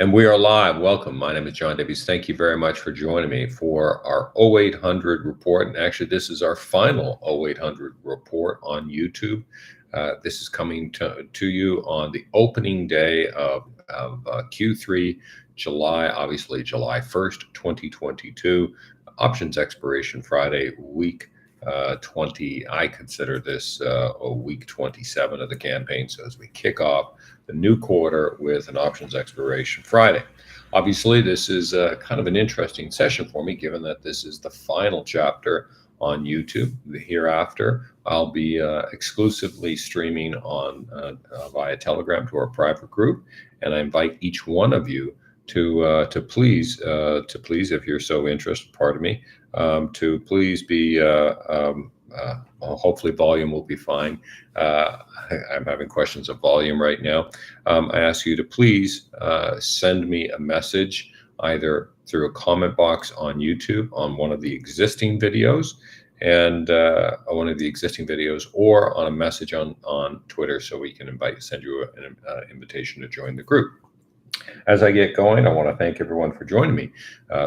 And we are live. Welcome. My name is John Davies. Thank you very much for joining me for our 0800 report. And actually, this is our final 0800 report on YouTube. This is coming to you on the opening day of Q3, obviously July 1st, 2022. Options expiration Friday, week 20. I consider this a week 27 of the campaign. So as we kick off the new quarter with an options expiration Friday. Obviously, this is kind of an interesting session for me, given that this is the final chapter on YouTube. Hereafter, I'll be exclusively streaming on via Telegram to our private group, and I invite each one of you to please, if you're so interested, pardon me, to please be. Hopefully volume will be fine. I'm having questions of volume right now. I ask you to please send me a message either through a comment box on YouTube on one of the existing videos or on a message on Twitter, so we can send you an invitation to join the group. As I get going, I want to thank everyone for joining me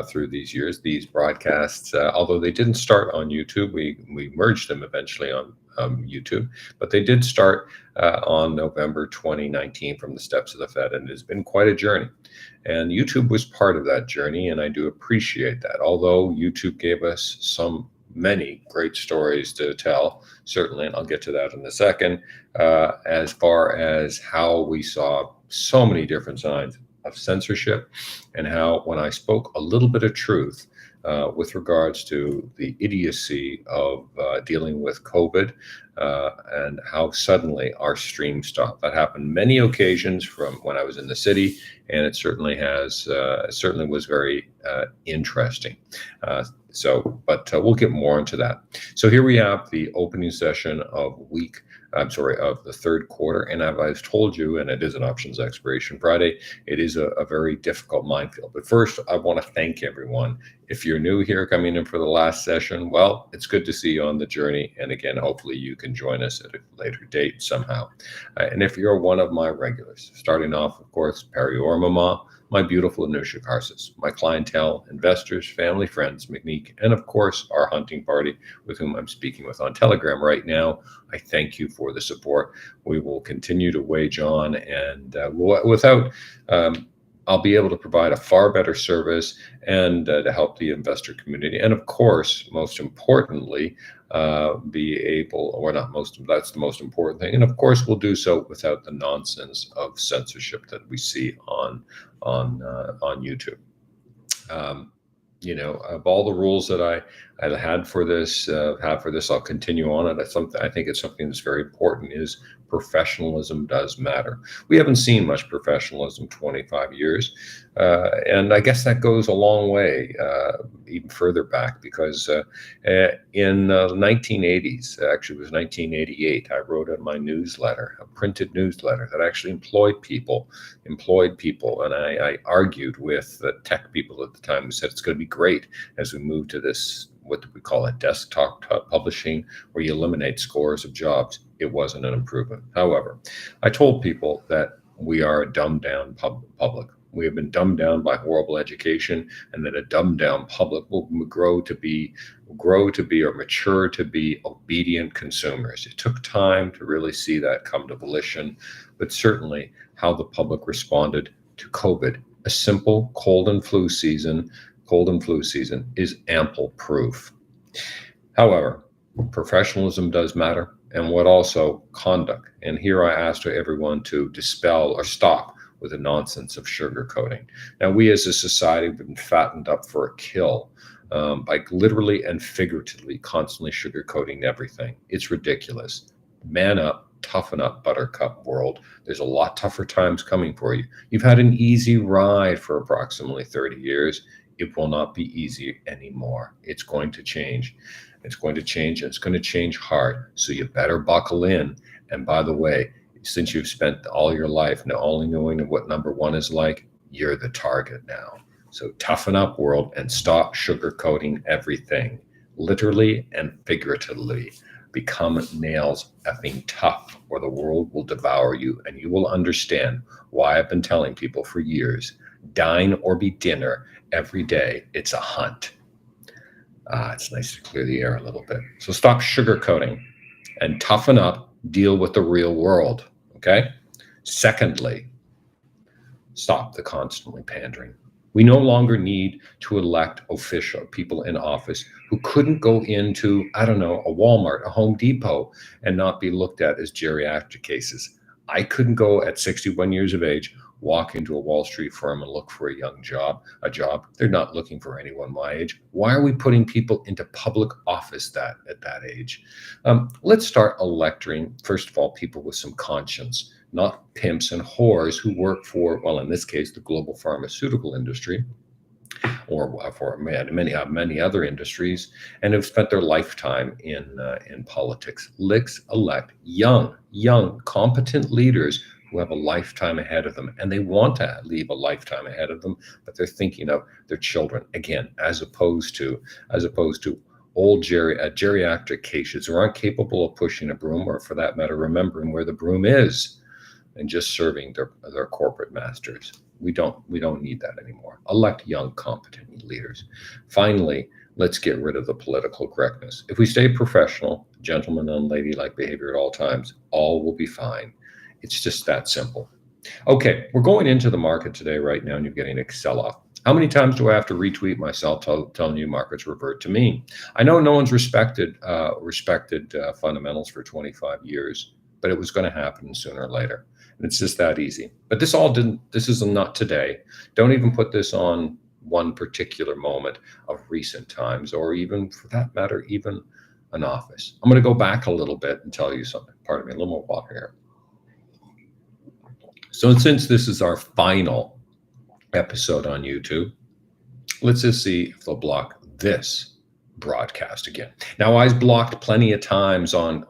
through these years. These broadcasts, although they didn't start on YouTube, we merged them eventually on YouTube, but they did start on November 2019 from the steps of the Fed, and it has been quite a journey. And YouTube was part of that journey, and I do appreciate that. Although YouTube gave us many great stories to tell, certainly, and I'll get to that in a second, as far as how we saw so many different signs of censorship, and how when I spoke a little bit of truth with regards to the idiocy of dealing with COVID and how suddenly our stream stopped. That happened many occasions from when I was in the city, and it certainly was very interesting. But we'll get more into that. So here we have the opening session of the third quarter. And as I've told you, and it is an options expiration Friday, it is a very difficult minefield. But first, I want to thank everyone. If you're new here coming in for the last session, well, it's good to see you on the journey. And again, hopefully you can join us at a later date somehow. And if you're one of my regulars, starting off, of course, Perry or Mama, my beautiful Anusha Karsis, my clientele, investors, family, friends, McNeek, and of course, our hunting party with whom I'm speaking with on Telegram right now. I thank you for the support. We will continue to wage on, and I'll be able to provide a far better service and to help the investor community. And of course, most importantly, that's the most important thing. And of course, we'll do so without the nonsense of censorship that we see on YouTube. Of all the rules that I had for this, I'll continue on it. I think it's something that's very important, is professionalism does matter. We haven't seen much professionalism 25 years. And I guess that goes a long way, even further back, because in the 1980s, actually it was 1988, I wrote in my newsletter, a printed newsletter that actually employed people. And I argued with the tech people at the time who said it's going to be great as we move to this, what do we call it, desktop publishing, where you eliminate scores of jobs. It wasn't an improvement. However, I told people that we are a dumbed down public. We have been dumbed down by horrible education, and that a dumbed down public will grow to be or mature to be obedient consumers. It took time to really see that come to volition, but certainly how the public responded to COVID, a simple cold and flu season is ample proof. However, professionalism does matter, and what also conduct. And here I ask to everyone to dispel or stop with the nonsense of sugarcoating. Now, we as a society have been fattened up for a kill by literally and figuratively constantly sugarcoating everything. It's ridiculous. Man up, toughen up, buttercup world. There's a lot tougher times coming for you. You've had an easy ride for approximately 30 years. It will not be easy anymore. It's going to change. It's going to change, and it's going to change hard. So you better buckle in. And by the way, since you've spent all your life not only knowing what number one is like, you're the target now. So toughen up, world, and stop sugarcoating everything, literally and figuratively. Become nails effing tough, or the world will devour you, and you will understand why I've been telling people for years. dine or be dinner every day. It's a hunt. It's nice to clear the air a little bit. So stop sugarcoating and toughen up, deal with the real world. Okay. Secondly, stop the constantly pandering. We no longer need to elect official people in office who couldn't go into, I don't know, a Walmart, a Home Depot, and not be looked at as geriatric cases. I couldn't go at 61 years of age, walk into a Wall Street firm and look for a job. They're not looking for anyone my age. Why are we putting people into public office at that age? Let's start electing, first of all, people with some conscience, not pimps and whores who work for, well, in this case, the global pharmaceutical industry, or for many other industries, and have spent their lifetime in politics. Let's elect young, competent leaders who have a lifetime ahead of them, and they want to leave a lifetime ahead of them, but they're thinking of their children again, as opposed to old geriatric cases who aren't capable of pushing a broom, or for that matter, remembering where the broom is, and just serving their corporate masters. We don't need that anymore. Elect young, competent leaders. Finally, let's get rid of the political correctness. If we stay professional, gentleman and ladylike behavior at all times, all will be fine. It's just that simple. Okay, we're going into the market today right now, and you're getting a sell-off. How many times do I have to retweet myself telling you markets revert to mean? I know no one's respected fundamentals for 25 years, but it was going to happen sooner or later. And it's just that easy. But this is not today. Don't even put this on one particular moment of recent times, or even, for that matter, even an office. I'm going to go back a little bit and tell you something. Pardon me, a little more water here. So since this is our final episode on YouTube, let's just see if they'll block this broadcast again. Now, I was blocked plenty of times in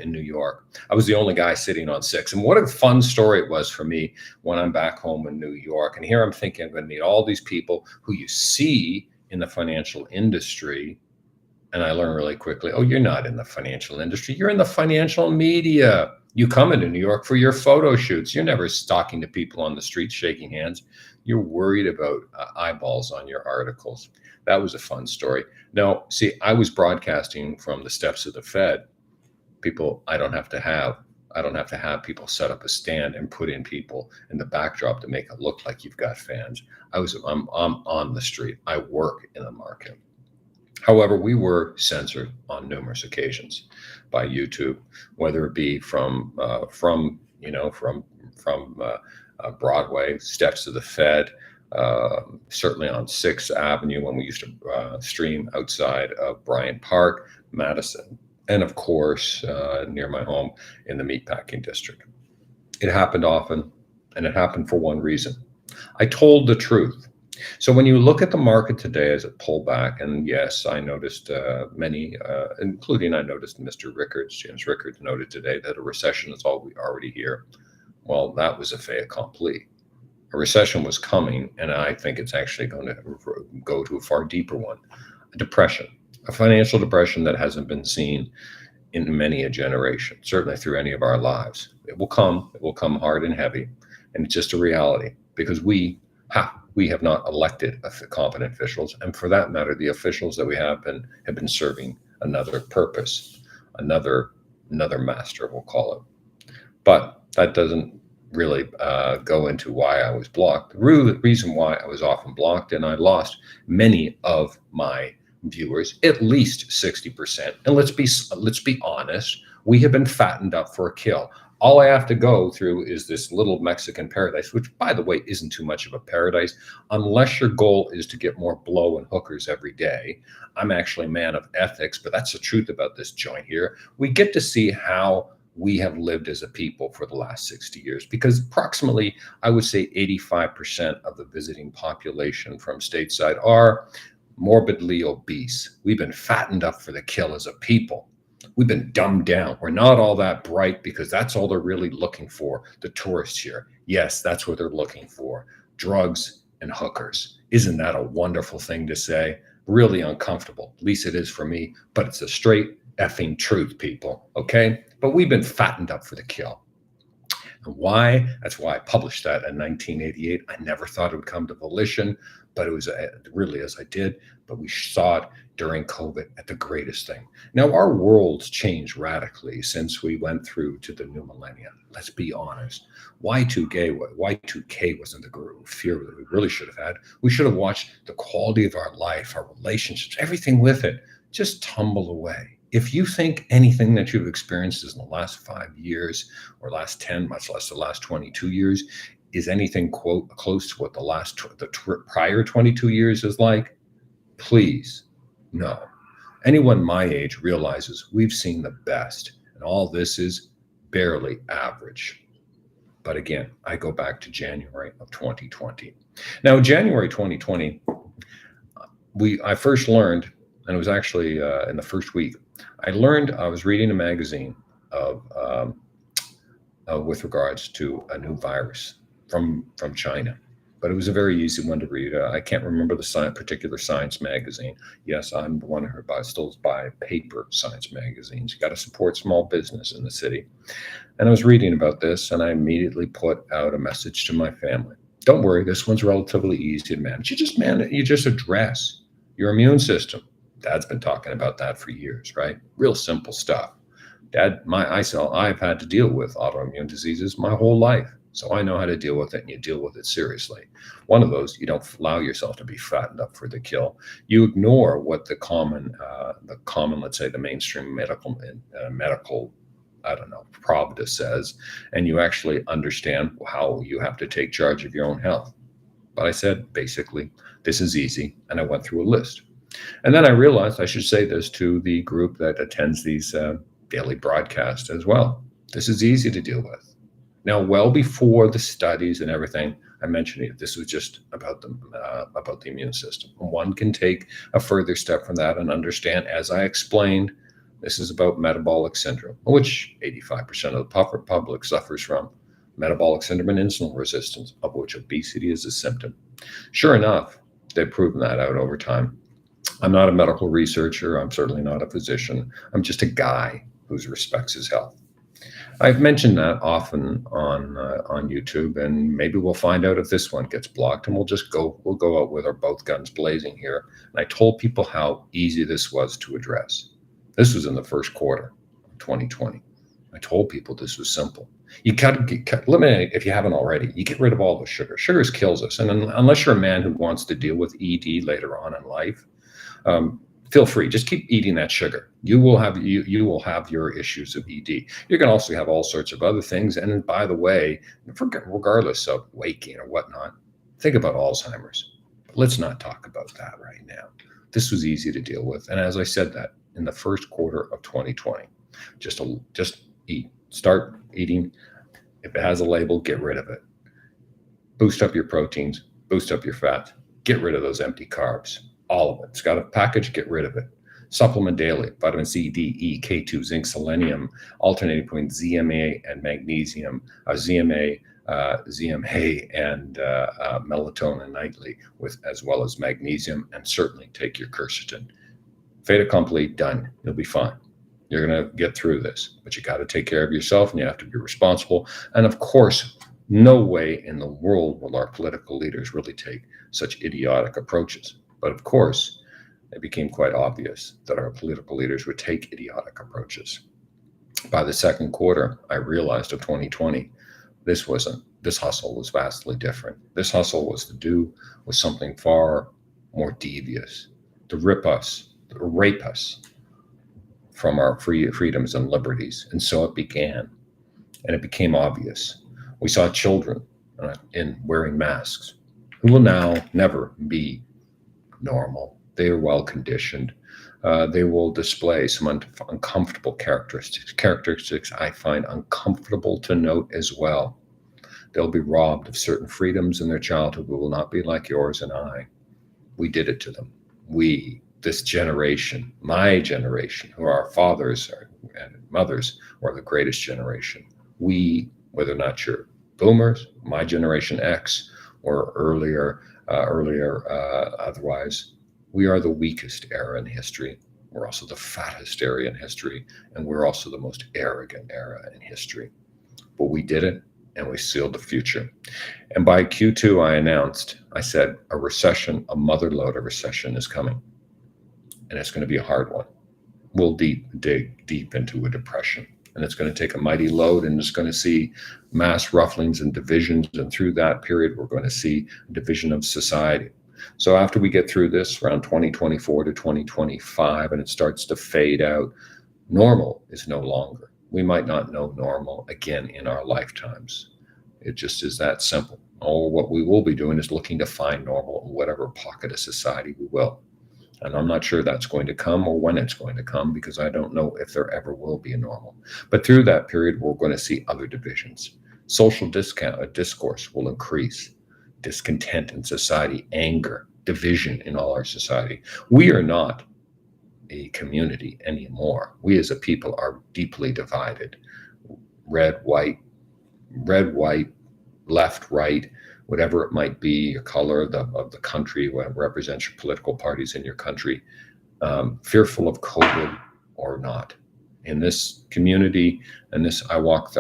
New York. I was the only guy sitting on 6, and what a fun story it was for me when I'm back home in New York. And here I'm thinking I'm going to meet all these people who you see in the financial industry, and I learned really quickly, oh, you're not in the financial industry, you're in the financial media. You come into New York for your photo shoots. You're never talking to people on the street, shaking hands. You're worried about eyeballs on your articles. That was a fun story. No, see, I was broadcasting from the steps of the Fed. People, I don't have to have people set up a stand and put in people in the backdrop to make it look like you've got fans. I'm on the street. I work in the market. However, we were censored on numerous occasions by YouTube, whether it be from Broadway, steps of the Fed, certainly on 6th Avenue when we used to stream outside of Bryant Park, Madison, and of course near my home in the meatpacking district. It happened often, and it happened for one reason. I told the truth. So when you look at the market today as it pulled back, and yes, I noticed many, including I noticed Mr. Rickards, James Rickards noted today that a recession is already here. Well, that was a fait accompli. A recession was coming, and I think it's actually going to go to a far deeper one. A depression, a financial depression that hasn't been seen in many a generation, certainly through any of our lives. It will come hard and heavy, and it's just a reality because we have not elected competent officials, and for that matter, the officials that we have been serving another purpose, another master, we'll call it. But that doesn't really go into why I was blocked. The reason why I was often blocked, and I lost many of my viewers, at least 60%. And let's be honest, we have been fattened up for a kill. All I have to go through is this little Mexican paradise, which, by the way, isn't too much of a paradise, unless your goal is to get more blow and hookers every day. I'm actually a man of ethics, but that's the truth about this joint here. We get to see how we have lived as a people for the last 60 years, because approximately, I would say 85% of the visiting population from stateside are morbidly obese. We've been fattened up for the kill as a people. We've been dumbed down. We're not all that bright because that's all they're really looking for, the tourists here. Yes, that's what they're looking for, drugs and hookers. Isn't that a wonderful thing to say? Really uncomfortable. At least it is for me, but it's a straight effing truth, people, okay? But we've been fattened up for the kill. And why? That's why I published that in 1988. I never thought it would come to volition, but it was really as I did. But we saw it during COVID at the greatest thing. Now, our world's changed radically since we went through to the new millennium. Let's be honest. Y2K wasn't the fear that we really should have had. We should have watched the quality of our life, our relationships, everything with it just tumble away. If you think anything that you've experienced in the last 5 years or last 10, much less the last 22 years, is anything quote close to what the prior 22 years is like, please, no. Anyone my age realizes we've seen the best, and all this is barely average. But again, I go back to January of 2020. Now, January 2020, I first learned, and it was actually in the first week, I was reading a magazine with regards to a new virus from China. But it was a very easy one to read. I can't remember the particular science magazine. Yes, I'm the one who still buy paper science magazines. You got to support small business in the city. And I was reading about this, and I immediately put out a message to my family. Don't worry, this one's relatively easy to manage. You just address your immune system. Dad's been talking about that for years, right? Real simple stuff. I've had to deal with autoimmune diseases my whole life. So I know how to deal with it, and you deal with it seriously. One of those, you don't allow yourself to be fattened up for the kill. You ignore what the common, let's say, the mainstream medical, I don't know, Pravda says, and you actually understand how you have to take charge of your own health. But I said, basically, this is easy, and I went through a list. And then I realized I should say this to the group that attends these daily broadcasts as well. This is easy to deal with. Now, well before the studies and everything, I mentioned it, this was just about the immune system. One can take a further step from that and understand, as I explained, this is about metabolic syndrome, which 85% of the public suffers from. Metabolic syndrome and insulin resistance, of which obesity is a symptom. Sure enough, they've proven that out over time. I'm not a medical researcher. I'm certainly not a physician. I'm just a guy who respects his health. I've mentioned that often on YouTube, and maybe we'll find out if this one gets blocked, and we'll go out with our both guns blazing here. And I told people how easy this was to address. This was in the first quarter of 2020. I told people this was simple. You eliminate, if you haven't already, you get rid of all the sugar. Sugar kills us, and unless you're a man who wants to deal with ED later on in life, feel free. Just keep eating that sugar. You will have your issues of ED. You can also have all sorts of other things. And by the way, regardless of weight gain or whatnot, think about Alzheimer's. But let's not talk about that right now. This was easy to deal with. And as I said that in the first quarter of 2020, just eat. Start eating. If it has a label, get rid of it. Boost up your proteins. Boost up your fat. Get rid of those empty carbs. All of it. It's got a package, get rid of it. Supplement daily, vitamin C, D, E, K2, zinc, selenium, alternating between ZMA and magnesium, ZMA, and melatonin nightly, as well as magnesium, and certainly take your quercetin. Fait accompli, done. You'll be fine. You're going to get through this, but you got to take care of yourself, and you have to be responsible. And of course, no way in the world will our political leaders really take such idiotic approaches. But of course, it became quite obvious that our political leaders would take idiotic approaches. By the second quarter, I realized of 2020, this hustle was vastly different. This hustle was to do with something far more devious, to rape us from our freedoms and liberties. And so it began, and it became obvious. We saw children wearing masks who will now never be normal. They are well conditioned. They will display some uncomfortable characteristics I find uncomfortable to note as well. They'll be robbed of certain freedoms in their childhood who will not be like yours and I. We did it to them. This generation, my generation, who are our fathers and mothers, are the greatest generation. We, whether or not you're boomers, my generation X, or earlier, otherwise, we are the weakest era in history. We're also the fattest era in history, and we're also the most arrogant era in history. But we did it, and we sealed the future. And by Q2, I said, a recession, a motherload of recession is coming, and it's going to be a hard one. We'll dig deep into a depression, and it's going to take a mighty load, and it's going to see mass rufflings and divisions. And through that period, we're going to see division of society. So after we get through this around 2024 to 2025, and it starts to fade out, normal is no longer. We might not know normal again in our lifetimes. It just is that simple. Or what we will be doing is looking to find normal in whatever pocket of society we will. And I'm not sure that's going to come or when it's going to come, because I don't know if there ever will be a normal. But through that period, we're going to see other divisions. Social discourse will increase. Discontent in society, anger, division in all our society. We are not a community anymore. We as a people are deeply divided. Red, white, left, right, whatever it might be, your color of the country, what represents your political parties in your country, fearful of COVID or not. In this community, and this I walk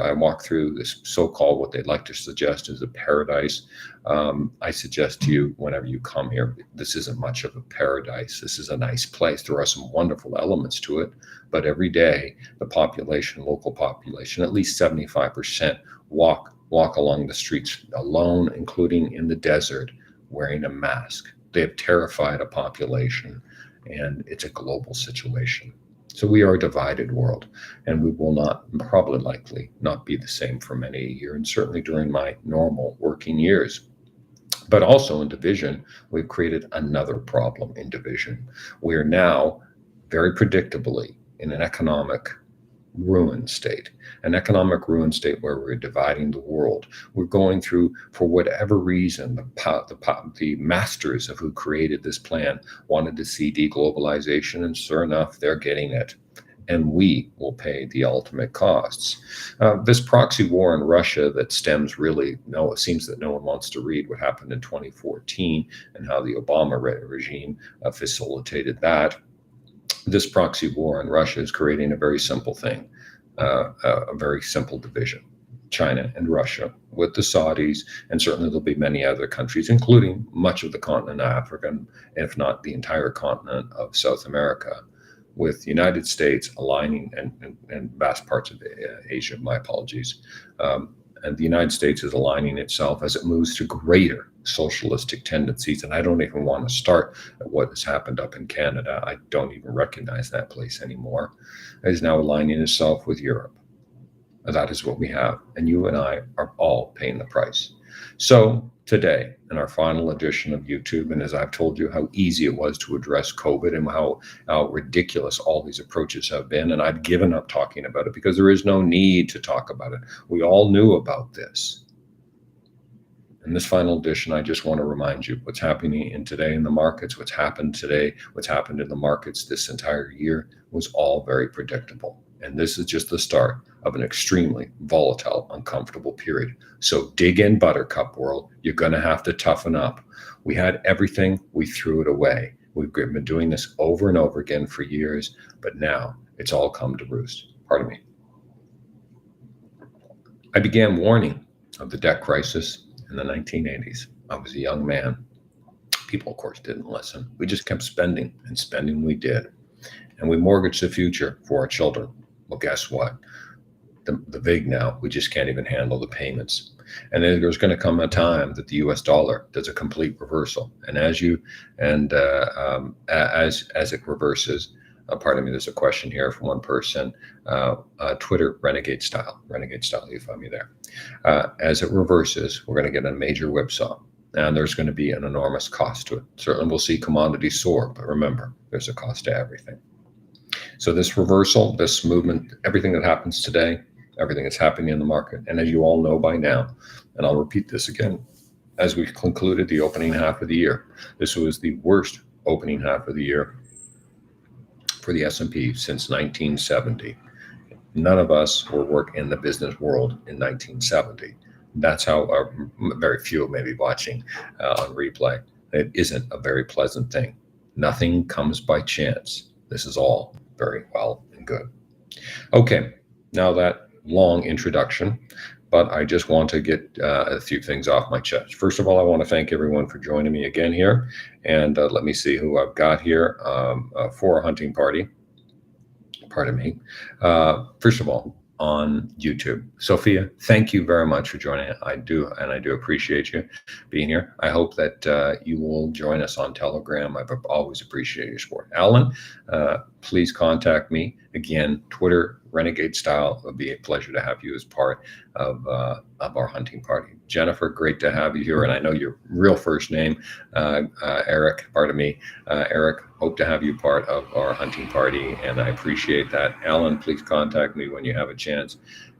through this so-called, what they'd like to suggest is a paradise. I suggest to you, whenever you come here, this isn't much of a paradise. This is a nice place. There are some wonderful elements to it, but every day the population, local population, at least 75% walk along the streets alone, including in the desert, wearing a mask. They have terrified a population, and it's a global situation. So we are a divided world, and we will not, probably likely, not be the same for many a year, and certainly during my normal working years. But also in division, we've created another problem in division. We are now very predictably in an economic ruin state, where we're dividing the world. We're going through, for whatever reason, the masters of who created this plan wanted to see deglobalization, and sure enough, they're getting it. And we will pay the ultimate costs. This proxy war in Russia that stems really, it seems that no one wants to read what happened in 2014 and how the Obama regime facilitated that. This proxy war in Russia is creating a very simple thing, a very simple division. China and Russia with the Saudis, and certainly there'll be many other countries, including much of the continent of Africa, if not the entire continent of South America, with the United States aligning, and vast parts of Asia, my apologies. And the United States is aligning itself as it moves to greater socialistic tendencies. And I don't even want to start at what has happened up in Canada. I don't even recognize that place anymore. It is now aligning itself with Europe. That is what we have. And you and I are all paying the price. So today, in our final edition of YouTube, and as I've told you how easy it was to address COVID and how ridiculous all these approaches have been, and I've given up talking about it because there is no need to talk about it. We all knew about this. In this final edition, I just want to remind you what's happening today in the markets, what's happened today, what's happened in the markets this entire year was all very predictable. And this is just the start of an extremely volatile, uncomfortable period. So dig in, Buttercup world. You're going to have to toughen up. We had everything. We threw it away. We've been doing this over and over again for years, but now it's all come to roost. Pardon me. I began warning of the debt crisis in the 1980s. I was a young man. People, of course, didn't listen. We just kept spending, and spending we did. And we mortgaged the future for our children. Well, guess what? The VIG now, we just can't even handle the payments. And then there's going to come a time that the U.S. dollar does a complete reversal. And as it reverses, pardon me, there's a question here from one person, Twitter renegade style, you find me there. As it reverses, we're going to get a major whipsaw. And there's going to be an enormous cost to it. Certainly we'll see commodities soar, but remember, there's a cost to everything. So this reversal, this movement, everything that happens today, everything that's happening in the market, and as you all know by now, and I'll repeat this again, as we concluded the opening half of the year, this was the worst opening half of the year for the S&P since 1970. None of us were in the business world in 1970. That's how very few may be watching on replay. It isn't a very pleasant thing. Nothing comes by chance. This is all very well and good. Okay, now that long introduction, but I just want to get a few things off my chest. First of all, I want to thank everyone for joining me again here. And let me see who I've got here for a hunting party. Pardon me. First of all, on YouTube. Sophia, thank you very much for joining. I do appreciate you being here. I hope that you will join us on Telegram. I've always appreciated your support. Alan, please contact me. Again, Twitter, Renegade Style. It would be a pleasure to have you as part of our hunting party. Jennifer, great to have you here. And I know your real first name, Eric, pardon me. Eric, hope to have you part of our hunting party, and I appreciate that. Alan, please contact me when you have a chance.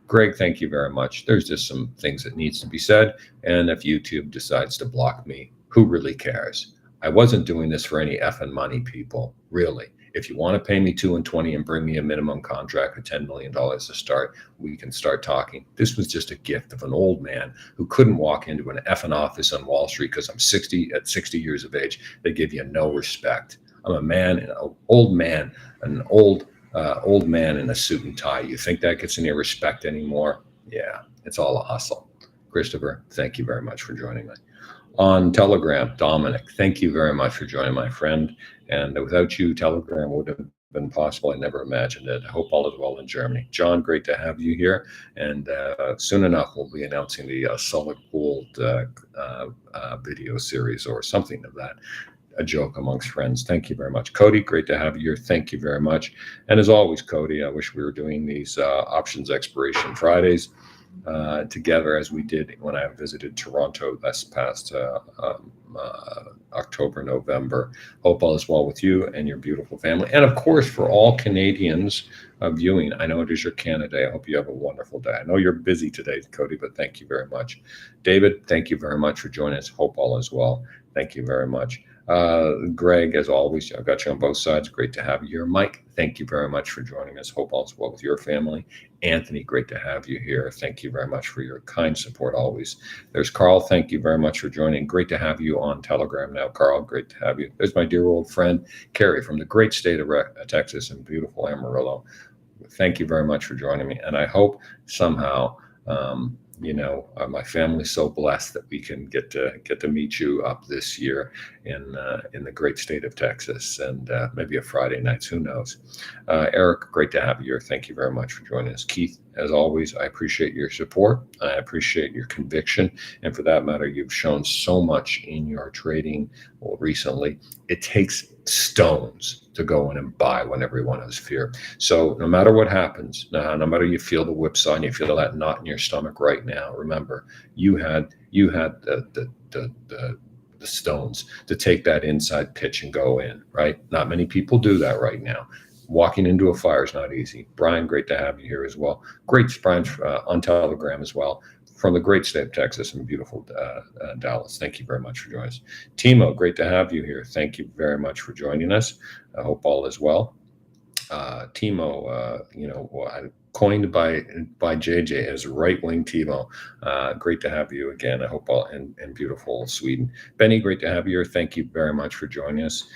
Greg, thank you very much. There's just some things that needs to be said, and if YouTube decides to block me, who really cares? I wasn't doing this for any effing money, people, really. If you want to pay me $2 and $20 and bring me a minimum contract of $10 million to start, we can start talking. This was just a gift of an old man who couldn't walk into an effing office on Wall Street because I'm 60 at 60 years of age. They give you no respect. I'm a man, an old man in a suit and tie. You think that gets any respect anymore? Yeah, it's all a hustle. Christopher, thank you very much for joining me. On Telegram, Dominic, thank you very much for joining, my friend. And without you, Telegram would have been possible. I never imagined it. I hope all is well in Germany. John, great to have you here. And soon enough, we'll be announcing the Solid Gold video series or something of that. A joke amongst friends. Thank you very much. Cody, great to have you here. Thank you very much. And as always, Cody, I wish we were doing these options expiration Fridays together as we did when I visited Toronto this past October, November. Hope all is well with you and your beautiful family. And of course, for all Canadians viewing, I know it is your Canada Day. I hope you have a wonderful day. I know you're busy today, Cody, but thank you very much. David, thank you very much for joining us. Hope all is well. Thank you very much. Greg, as always, I've got you on both sides. Great to have you here. Mike, thank you very much for joining us. Hope all is well with your family. Anthony, great to have you here. Thank you very much for your kind support always. There's Carl. Thank you very much for joining. Great to have you on Telegram now, Carl. Great to have you. There's my dear old friend, Carrie, from the great state of Texas and beautiful Amarillo. Thank you very much for joining me. And I hope somehow, my family's so blessed that we can get to meet you up this year in the great state of Texas, and maybe a Friday night, who knows. Eric, great to have you here. Thank you very much for joining us. Keith, as always, I appreciate your support. I appreciate your conviction. And for that matter, you've shown so much in your trading recently. It takes stones to go in and buy when everyone has fear. So no matter what happens, no matter you feel the whipsaw and you feel that knot in your stomach right now, remember, you had the stones to take that inside pitch and go in, right? Not many people do that right now. Walking into a fire is not easy. Brian, great to have you here as well. Great, Brian, on Telegram as well, from the great state of Texas and beautiful Dallas. Thank you very much for joining us. Timo, great to have you here. Thank you very much for joining us. I hope all is well. Timo, coined by JJ as right-wing Timo. Great to have you again. I hope all in beautiful Sweden. Benny, great to have you here. Thank you very much for joining us.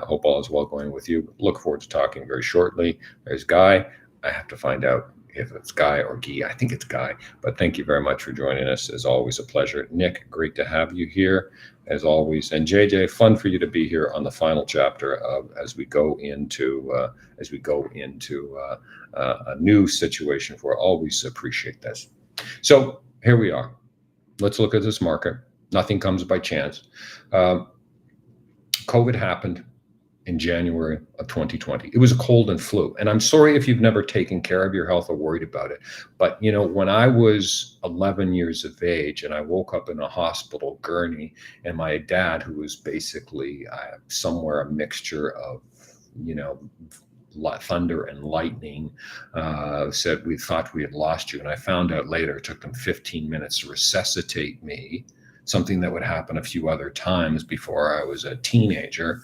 Hope all is well going with you. Look forward to talking very shortly. There's Guy. I have to find out if it's Guy or Guy. I think it's Guy, but thank you very much for joining us. As always, a pleasure. Nick, great to have you here as always. And JJ, fun for you to be here on the final chapter of as we go into a new situation. For always appreciate this. So here we are. Let's look at this market. Nothing comes by chance. COVID happened in January of 2020. It was a cold and flu. And I'm sorry if you've never taken care of your health or worried about it. But, when I was 11 years of age and I woke up in a hospital gurney, and my dad, who was basically somewhere a mixture of, thunder and lightning, said, "We thought we had lost you." And I found out later it took them 15 minutes to resuscitate me, something that would happen a few other times before I was a teenager,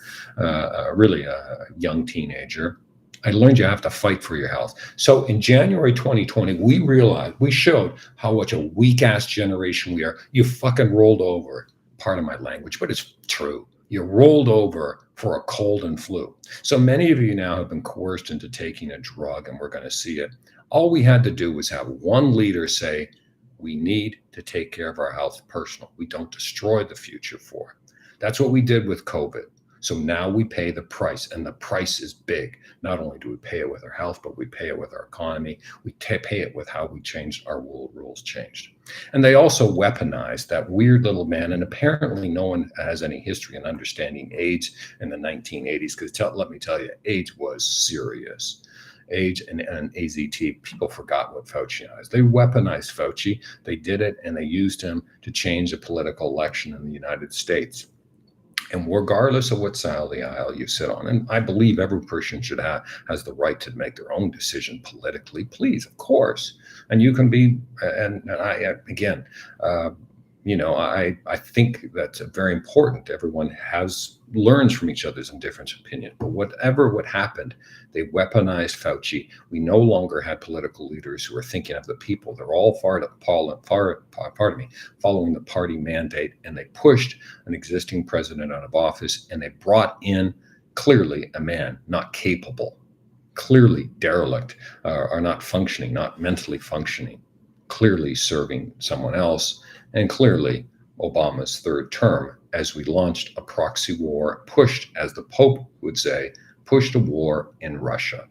really a young teenager. I learned you have to fight for your health. So in January 2020, we showed how much a weak ass generation we are. You fucking rolled over, pardon my language, but it's true. You rolled over for a cold and flu. So many of you now have been coerced into taking a drug, and we're going to see it. All we had to do was have one leader say, We need to take care of our health personal. We don't destroy the future for it. That's what we did with COVID. So now we pay the price, and the price is big. Not only do we pay it with our health, but we pay it with our economy. We pay it with how we changed our rules changed. And they also weaponized that weird little man, and apparently no one has any history in understanding AIDS in the 1980s, because let me tell you, AIDS was serious. AIDS and AZT, people forgot what Fauci is. They weaponized Fauci. They did it, and they used him to change a political election in the United States. And regardless of what side of the aisle you sit on, and I believe every person has the right to make their own decision politically, please, of course. And you can be, and I again, I think that's very important. Everyone learns from each other's different opinion. But what happened, they weaponized Fauci. We no longer had political leaders who are thinking of the people. They're all following the party mandate, and they pushed an existing president out of office, and they brought in clearly a man not capable, clearly derelict, or not functioning, not mentally functioning, clearly serving someone else, and clearly Obama's third term, as we launched a proxy war, pushed, as the Pope would say, pushed a war in Russia,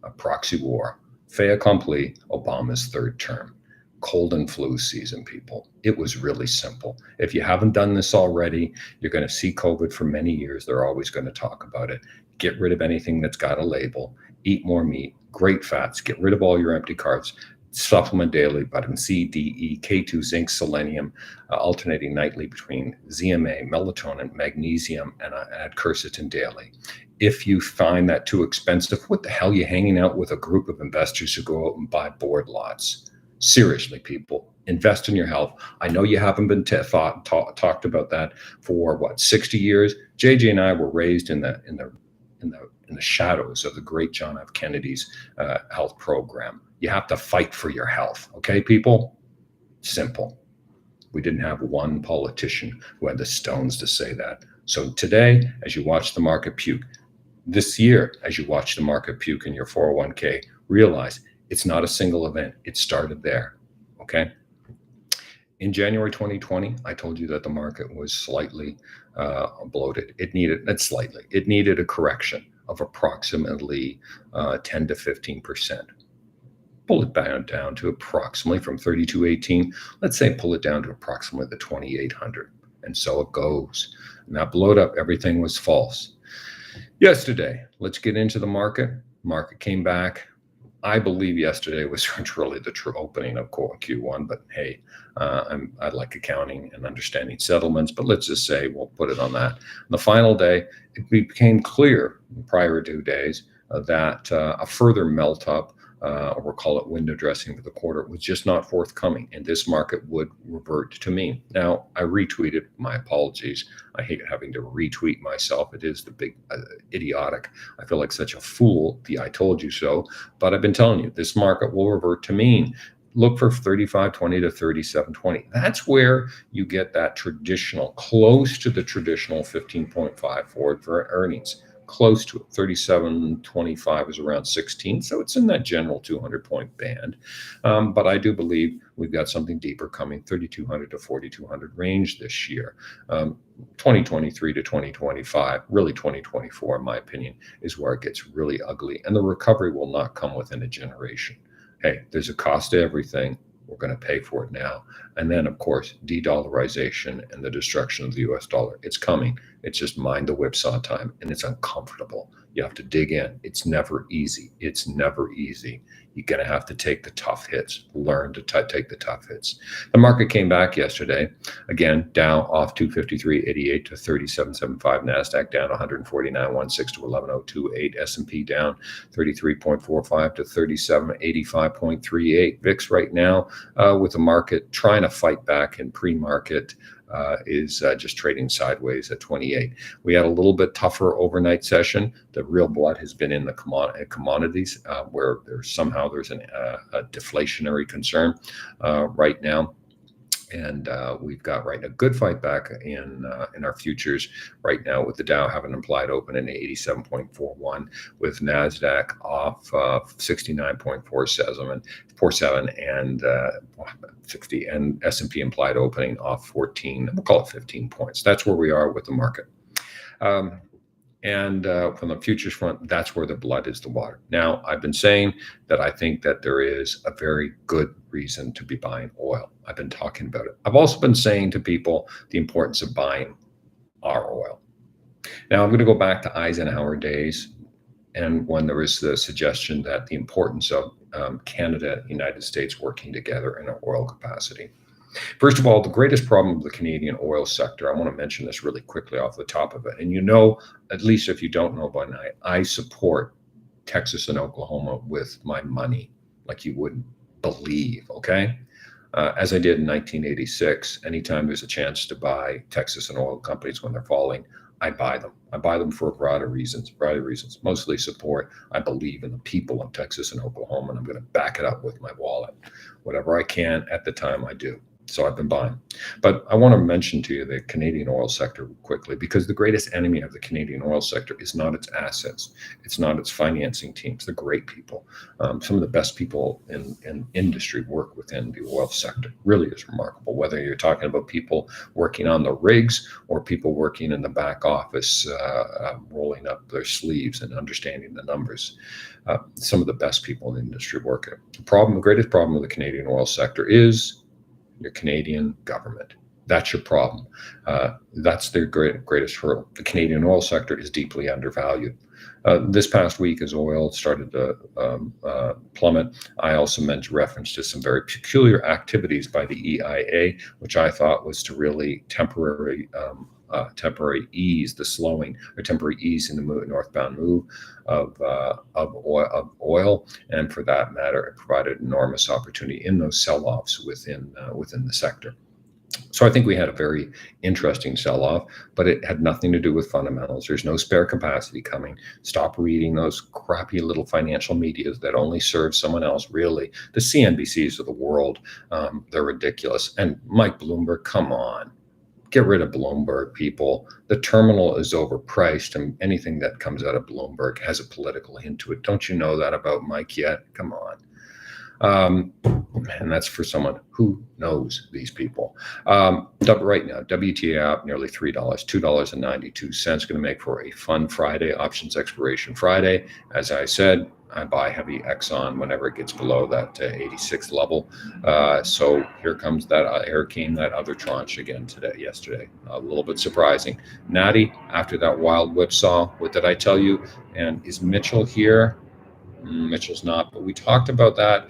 a proxy war, fait accompli, Obama's third term. Cold and flu season, people. It was really simple. If you haven't done this already, you're going to see COVID for many years. They're always going to talk about it. Get rid of anything that's got a label. Eat more meat, great fats. Get rid of all your empty carbs. Supplement daily, vitamin C, D, E, K2, zinc, selenium, alternating nightly between ZMA, melatonin, magnesium, and add quercetin daily. If you find that too expensive, what the hell are you hanging out with a group of investors who go out and buy board lots? Seriously, people, invest in your health. I know you haven't been talked about that for 60 years. JJ and I were raised in the shadows of the great John F. Kennedy's health program. You have to fight for your health. Okay, people? Simple. We didn't have one politician who had the stones to say that. So today, as you watch the market puke, this year, as you watch the market puke in your 401k, realize it's not a single event. It started there. Okay? In January 2020, I told you that the market was slightly bloated. It needed a correction of approximately 10 to 15%. Pull it down to approximately from 3218. Let's say pull it down to approximately the 2800. And so it goes. And that blowed up. Everything was false. Yesterday, let's get into the market. Market came back. I believe yesterday was really the true opening of Q1, but hey, I like accounting and understanding settlements, but let's just say we'll put it on that. On the final day, it became clear prior to 2 days that a further melt up, or we'll call it window dressing for the quarter, was just not forthcoming, and this market would revert to mean. Now, I retweeted, my apologies. I hate having to retweet myself. It is the big idiotic. I feel like such a fool, the I told you so, but I've been telling you, this market will revert to mean. Look for 35.20 to 37.20. That's where you get that traditional, close to the traditional 15.5 forward for earnings. Close to it. 37.25 is around 16, so it's in that general 200-point band. But I do believe we've got something deeper coming, 3,200 to 4,200 range this year. 2023 to 2025, really 2024, in my opinion, is where it gets really ugly, and the recovery will not come within a generation. Hey, there's a cost to everything. We're going to pay for it now. And then, of course, de-dollarization and the destruction of the US dollar. It's coming. It's just mind the whipsaw time, and it's uncomfortable. You have to dig in. It's never easy. It's never easy. You're going to have to take the tough hits, learn to take the tough hits. The market came back yesterday. Again, Dow off 253.88 to 37.75. NASDAQ down 149.16 to 11.028. S&P down 33.45 to 37.85.38. VIX right now with the market trying to fight back in pre-market is just trading sideways at 28. We had a little bit tougher overnight session. The real blood has been in the commodities, where there's a deflationary concern right now. And we've got right now a good fight back in our futures right now, with the Dow having an implied open in 87.41, with Nasdaq off 69.47 and 60, and S&P implied opening off 14. We'll call it 15 points. That's where we are with the market. And from the futures front, that's where the blood is the water. Now, I've been saying that I think that there is a very good reason to be buying oil. I've been talking about it. I've also been saying to people the importance of buying our oil. Now, I'm going to go back to Eisenhower days, and when there was the suggestion that the importance of Canada, United States working together in an oil capacity. First of all, the greatest problem with the Canadian oil sector, I want to mention this really quickly off the top of it. And at least if you don't know by now, I support Texas and Oklahoma with my money, like you wouldn't believe, okay? As I did in 1986, anytime there's a chance to buy Texas and oil companies when they're falling, I buy them. I buy them for a variety of reasons, mostly support. I believe in the people of Texas and Oklahoma, and I'm going to back it up with my wallet. Whatever I can at the time, I do. So I've been buying. But I want to mention to you the Canadian oil sector quickly, because the greatest enemy of the Canadian oil sector is not its assets. It's not its financing teams. They're great people. Some of the best people in industry work within the oil sector. Really is remarkable, whether you're talking about people working on the rigs or people working in the back office, rolling up their sleeves and understanding the numbers. Some of the best people in the industry work it. The greatest problem with the Canadian oil sector is your Canadian government. That's your problem. That's their greatest hurdle. The Canadian oil sector is deeply undervalued. This past week, as oil started to plummet, I also mentioned reference to some very peculiar activities by the EIA, which I thought was to really temporary ease the slowing, or temporary ease in the northbound move of oil, and for that matter, it provided enormous opportunity in those sell-offs within the sector. So I think we had a very interesting sell-off, but it had nothing to do with fundamentals. There's no spare capacity coming. Stop reading those crappy little financial medias that only serve someone else, really. The CNBCs of the world, they're ridiculous. And Mike Bloomberg, come on. Get rid of Bloomberg, people. The terminal is overpriced, and anything that comes out of Bloomberg has a political hint to it. Don't you know that about Mike yet? Come on. And that's for someone who knows these people. Right now, WTI up nearly $3, $2.92. Going to make for a fun Friday, options expiration Friday. As I said, I buy heavy Exxon whenever it gets below that 86 level. So here came that other tranche again yesterday. A little bit surprising. Natty, after that wild whipsaw, what did I tell you? And is Mitchell here? Mitchell's not, but we talked about that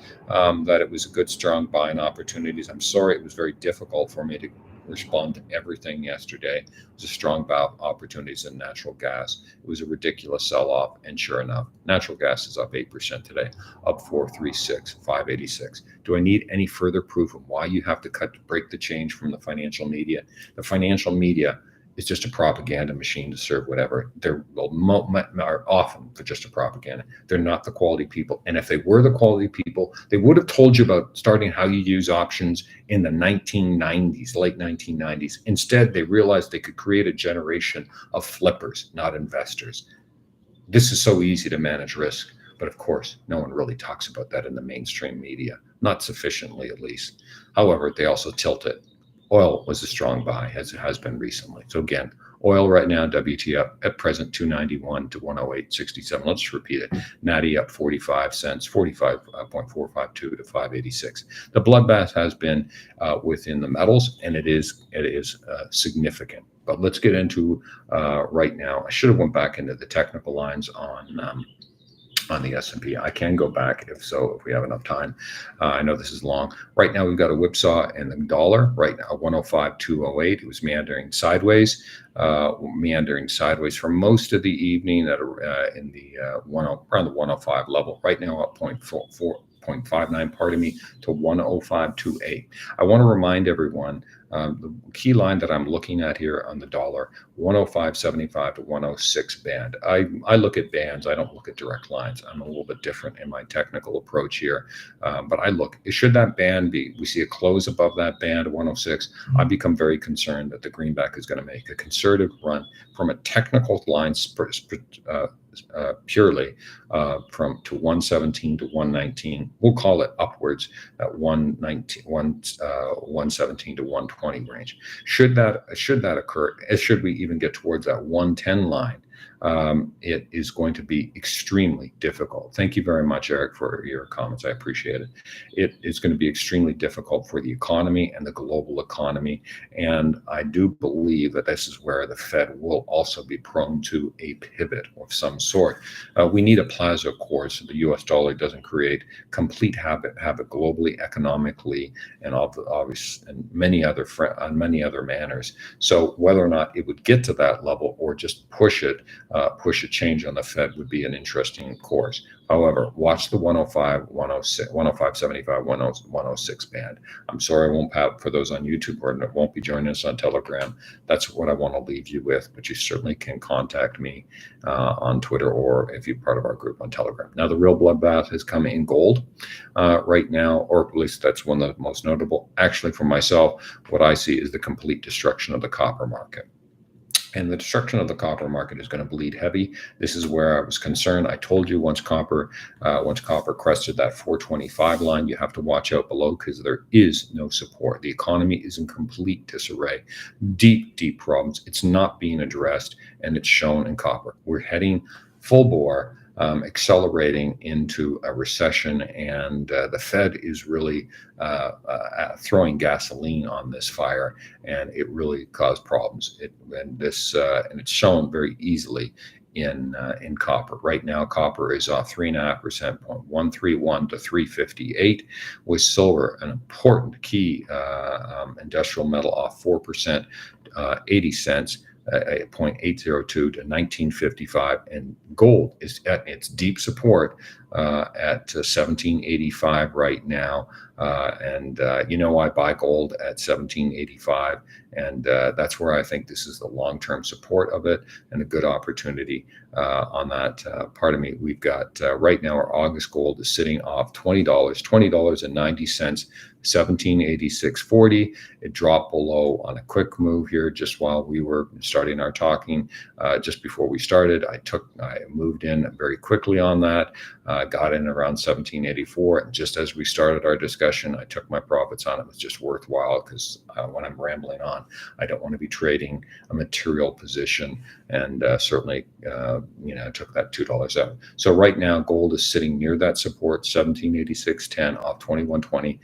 it was a good, strong buying opportunities. I'm sorry it was very difficult for me to respond to everything yesterday. It was a strong bout of opportunities in natural gas. It was a ridiculous sell-off, and sure enough, natural gas is up 8% today, up 436, 586. Do I need any further proof of why you have to break the change from the financial media? The financial media is just a propaganda machine to serve whatever. They're are often for just a propaganda. They're not the quality people. And if they were the quality people, they would have told you about starting how you use options in the 1990s, late 1990s. Instead, they realized they could create a generation of flippers, not investors. This is so easy to manage risk. But of course, no one really talks about that in the mainstream media, not sufficiently at least. However, they also tilt it. Oil was a strong buy, as it has been recently. So again, oil right now, WTI up at present 291 to 108.67. Let's just repeat it. Natty up 45 cents, 45.452 to 586. The bloodbath has been within the metals, and it is significant. But let's get into right now. I should have went back into the technical lines on the S&P. I can go back if we have enough time. I know this is long. Right now we've got a whipsaw in the dollar. Right now 105.208. It was meandering sideways for most of the evening at in the around the 105 level. Right now up 0.59, to 105.28. I want to remind everyone The key line that I'm looking at here on the dollar, 105.75 to 106 band. I look at bands. I don't look at direct lines. I'm a little bit different in my technical approach here. But I look, should that band be, we see a close above that band, 106, I become very concerned that the greenback is going to make a concerted run from a technical line purely from to 117 to 119. We'll call it upwards at 117 to 120 range. Should that occur, should we even get towards that 110 line, it is going to be extremely difficult. Thank you very much, Eric, for your comments. I appreciate it. It is going to be extremely difficult for the economy and the global economy. And I do believe that this is where the Fed will also be prone to a pivot of some sort. We need a plateau course so the US dollar doesn't create complete habit globally, economically, and obviously in many other manners. So whether or not it would get to that level or just push a change on the Fed would be an interesting course. However, watch the 105, 106, 105.75, 106 band. I'm sorry I won't have, for those on YouTube or won't be joining us on Telegram, that's what I want to leave you with, but you certainly can contact me on Twitter or if you're part of our group on Telegram. Now, the real bloodbath has come in gold right now, or at least that's one of the most notable. Actually, for myself, what I see is the complete destruction of the copper market. And the destruction of the copper market is going to bleed heavy. This is where I was concerned. I told you once copper crested that 425 line, you have to watch out below because there is no support. The economy is in complete disarray, deep problems. It's not being addressed, and it's shown in copper. We're heading full bore, accelerating into a recession, and the Fed is really throwing gasoline on this fire, and it really caused problems. And it's shown very easily in copper. Right now, copper is off 3.5%, 0.131 to 358, with silver, an important key industrial metal, off 4%, 80 cents. 0.802 to 1955, and gold is at its deep support at 1785 right now. I buy gold at 1785, and that's where I think this is the long-term support of it and a good opportunity on that part of me. We've got right now our August gold is sitting off $20.90. 1786.40. It dropped below on a quick move here just while we were starting our talking. Just before we started, I moved in very quickly on that, got in around 1784, and just as we started our discussion, I took my profits on it. It was just worthwhile because when I'm rambling on, I don't want to be trading a material position, and certainly took that $2 out. So right now gold is sitting near that support, 1786.10 off 2120,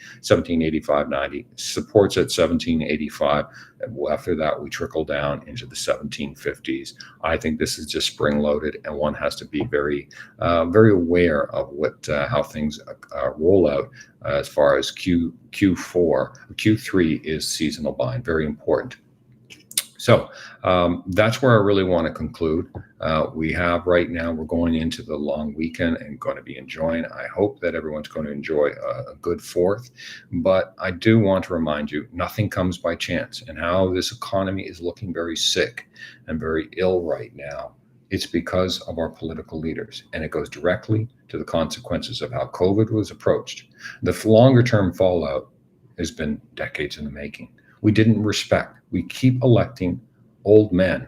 1785.90, supports at 1785. And after that, we trickle down into the 1750s. I think this is just spring loaded, and one has to be very aware of how things roll out as far as Q3 is seasonal buying, very important. So that's where I really want to conclude. We have right now, we're going into the long weekend and going to be enjoying. I hope that everyone's going to enjoy a good 4th. But I do want to remind you, nothing comes by chance. And how this economy is looking very sick and very ill right now, it's because of our political leaders. And it goes directly to the consequences of how COVID was approached. The longer term fallout has been decades in the making. We didn't respect. We keep electing old men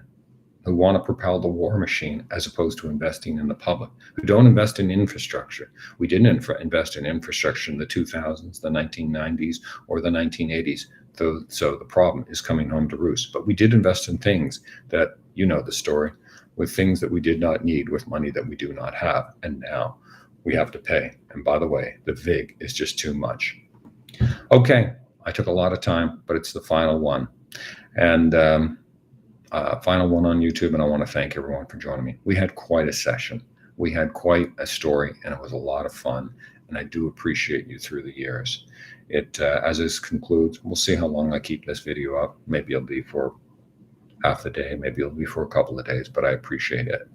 who want to propel the war machine as opposed to investing in the public, who don't invest in infrastructure. We didn't invest in infrastructure in the 2000s, the 1990s, or the 1980s. So the problem is coming home to roost. But we did invest in things that, you know the story, with things that we did not need, with money that we do not have. And now we have to pay. And by the way, the VIG is just too much. Okay. I took a lot of time, but it's the final one. And final one on YouTube, and I want to thank everyone for joining me. We had quite a session. We had quite a story, and it was a lot of fun, and I do appreciate you through the years. As this concludes, we'll see how long I keep this video up. Maybe it'll be for half the day, maybe it'll be for a couple of days, but I appreciate it.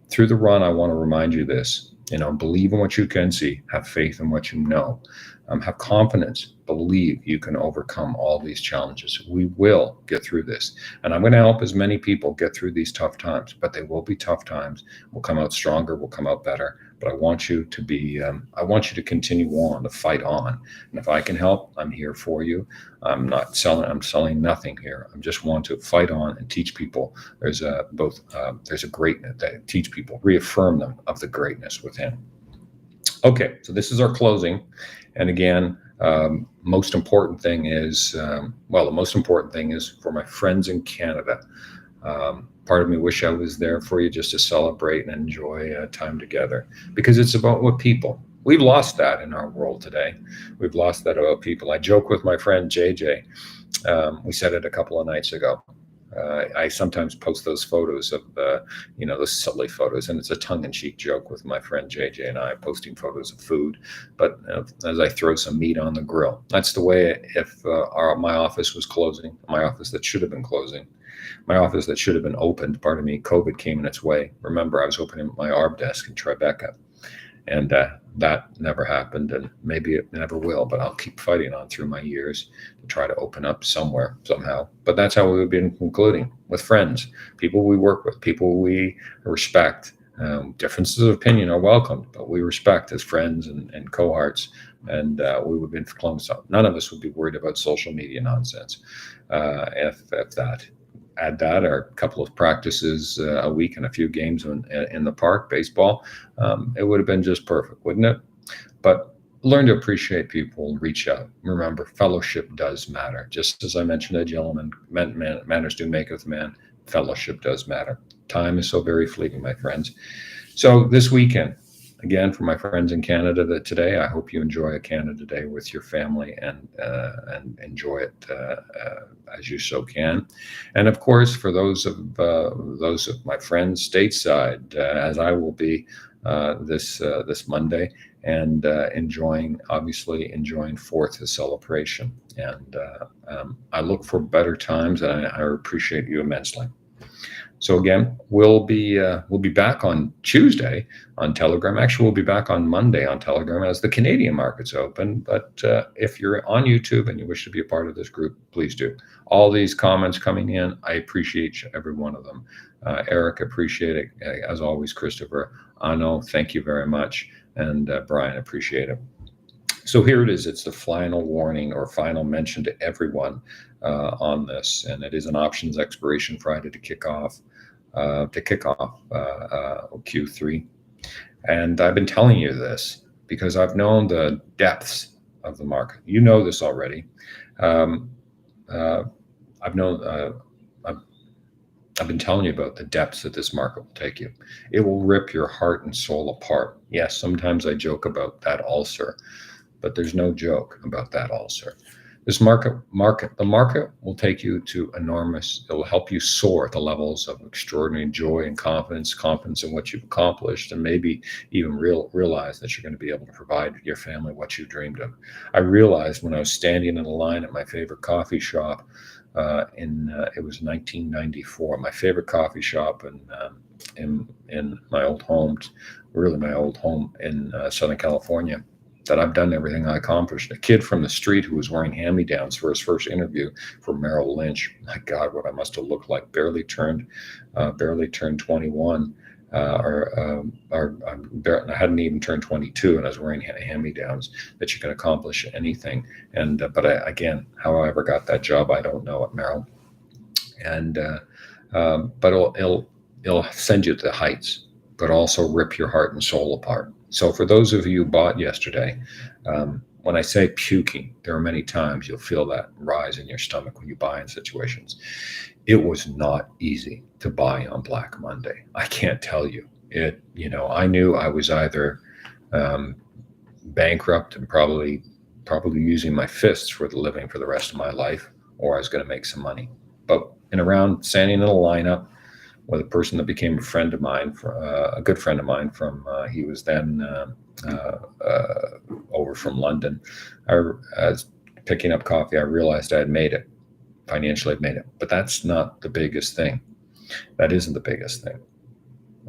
Through the run, I want to remind you this. Believe in what you can see, have faith in what you know, have confidence, believe you can overcome all these challenges. We will get through this. And I'm going to help as many people get through these tough times, but they will be tough times. We'll come out stronger, we'll come out better. But I want you to I want you to continue on, to fight on. And if I can help, I'm here for you. I'm selling nothing here. I just want to fight on and teach people there's a greatness that teach people, reaffirm them of the greatness within. Okay, so this is our closing. And again, most important thing is, the most important thing is for my friends in Canada. Part of me wish I was there for you just to celebrate and enjoy time together, because it's about what people. We've lost that in our world today. We've lost that about people. I joke with my friend JJ. We said it a couple of nights ago. I sometimes post those photos of, those silly photos, and it's a tongue-in-cheek joke with my friend JJ and I posting photos of food. But as I throw some meat on the grill, that's the way. If my office was closing, my office that should have been closing, my office that should have been opened, pardon me, COVID came in its way. Remember, I was opening my ARB desk in Tribeca, and that never happened, and maybe it never will, but I'll keep fighting on through my years to try to open up somewhere, somehow. But that's how we've been concluding, with friends, people we work with, people we respect. Differences of opinion are welcomed, but we respect as friends and cohorts, and we would have been close up. None of us would be worried about social media nonsense. If that. Add that, or a couple of practices a week and a few games in the park, baseball, it would have been just perfect, wouldn't it? But learn to appreciate people, reach out. Remember, fellowship does matter. Just as I mentioned, a gentleman, manners do maketh man, fellowship does matter. Time is so very fleeting, my friends. So this weekend, again, for my friends in Canada today, I hope you enjoy a Canada Day with your family and enjoy it as you so can. And of course, for those of my friends stateside, as I will be this Monday, and enjoying 4th, the celebration. And I look for better times, and I appreciate you immensely. So again, we'll be back on Tuesday on Telegram. Actually, we'll be back on Monday on Telegram as the Canadian markets open. But if you're on YouTube and you wish to be a part of this group, please do. All these comments coming in, I appreciate every one of them. Eric, appreciate it. As always, Christopher, Ano, thank you very much. And Brian, appreciate it. So here it is. It's the final warning or final mention to everyone on this, and it is an options expiration Friday to kick off Q3. And I've been telling you this because I've known the depths of the market. You know this already. I've been telling you about the depths that this market will take you. It will rip your heart and soul apart. Yes, sometimes I joke about that ulcer, but there's no joke about that ulcer. This the market will take you to enormous, it will help you soar at the levels of extraordinary joy and confidence in what you've accomplished, and maybe even realize that you're going to be able to provide your family what you dreamed of. I realized when I was standing in a line at my favorite coffee shop it was 1994, my favorite coffee shop in my old home, really my old home in Southern California, that I've done everything I accomplished. A kid from the street who was wearing hand-me-downs for his first interview for Merrill Lynch. My God, what I must have looked like. Barely turned 21, I hadn't even turned 22, and I was wearing hand-me-downs. That you can accomplish anything. And again, how I ever got that job, I don't know at Merrill. And but it'll send you to the heights, but also rip your heart and soul apart. So for those of you who bought yesterday, when I say puking, there are many times you'll feel that rise in your stomach when you buy in situations. It was not easy to buy on Black Monday. I can't tell you. I knew I was either bankrupt and probably using my fists for the living for the rest of my life, or I was going to make some money. But standing in a lineup with a person that became a friend of mine, a good friend of mine from, he was then over from London. As picking up coffee, I realized I had made it. Financially, I'd made it. But that's not the biggest thing. That isn't the biggest thing.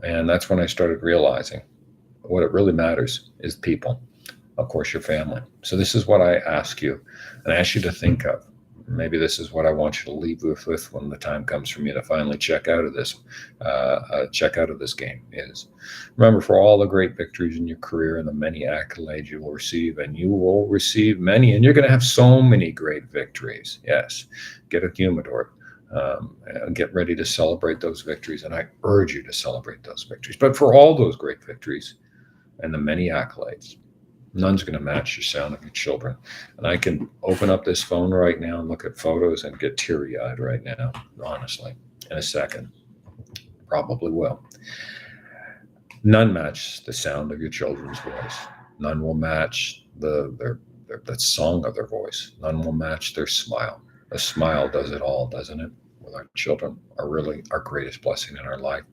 And that's when I started realizing What it really matters is people, of course, your family. So this is what I ask you, and I ask you to think of. Maybe this is what I want you to leave with when the time comes for me to finally check out of this game. Is remember, for all the great victories in your career and the many accolades you will receive, and you will receive many, and you're going to have so many great victories. Yes, get a humidor. Get ready to celebrate those victories, and I urge you to celebrate those victories. But for all those great victories and the many accolades, none's going to match the sound of your children. And I can open up this phone right now and look at photos and get teary-eyed right now, honestly, in a second. Probably will. None match the sound of your children's voice. None will match the song of their voice. None will match their smile. A smile does it all, doesn't it? With our children are really our greatest blessing in our life.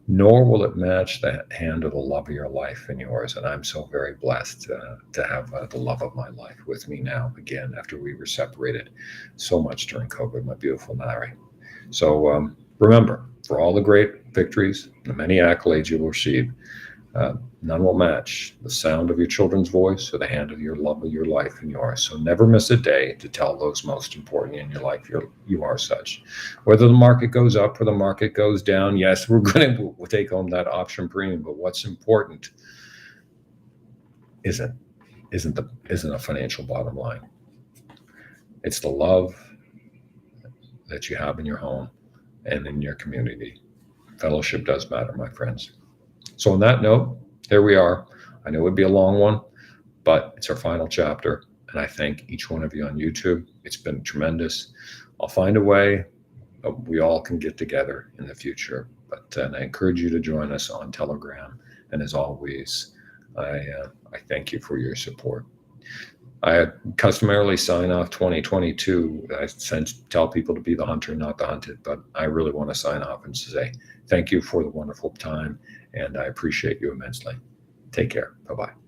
Nor will it match the hand of the love of your life and yours. And I'm so very blessed to have the love of my life with me now, again, after we were separated so much during COVID, my beautiful Mary. So remember, for all the great victories, the many accolades you will receive, none will match the sound of your children's voice or the hand of your love of your life and yours. So never miss a day to tell those most important in your life you are such. Whether the market goes up or the market goes down, yes, we'll take home that option premium. But what's important isn't a financial bottom line. It's the love that you have in your home and in your community. Fellowship does matter, my friends. So on that note, there we are. I know it would be a long one, but it's our final chapter. And I thank each one of you on YouTube. It's been tremendous. I'll find a way we all can get together in the future. But I encourage you to join us on Telegram. And as always, I thank you for your support. I customarily sign off 2022. I tell people to be the hunter, not the hunted, but I really want to sign off and say thank you for the wonderful time, and I appreciate you immensely. Take care. Bye-bye.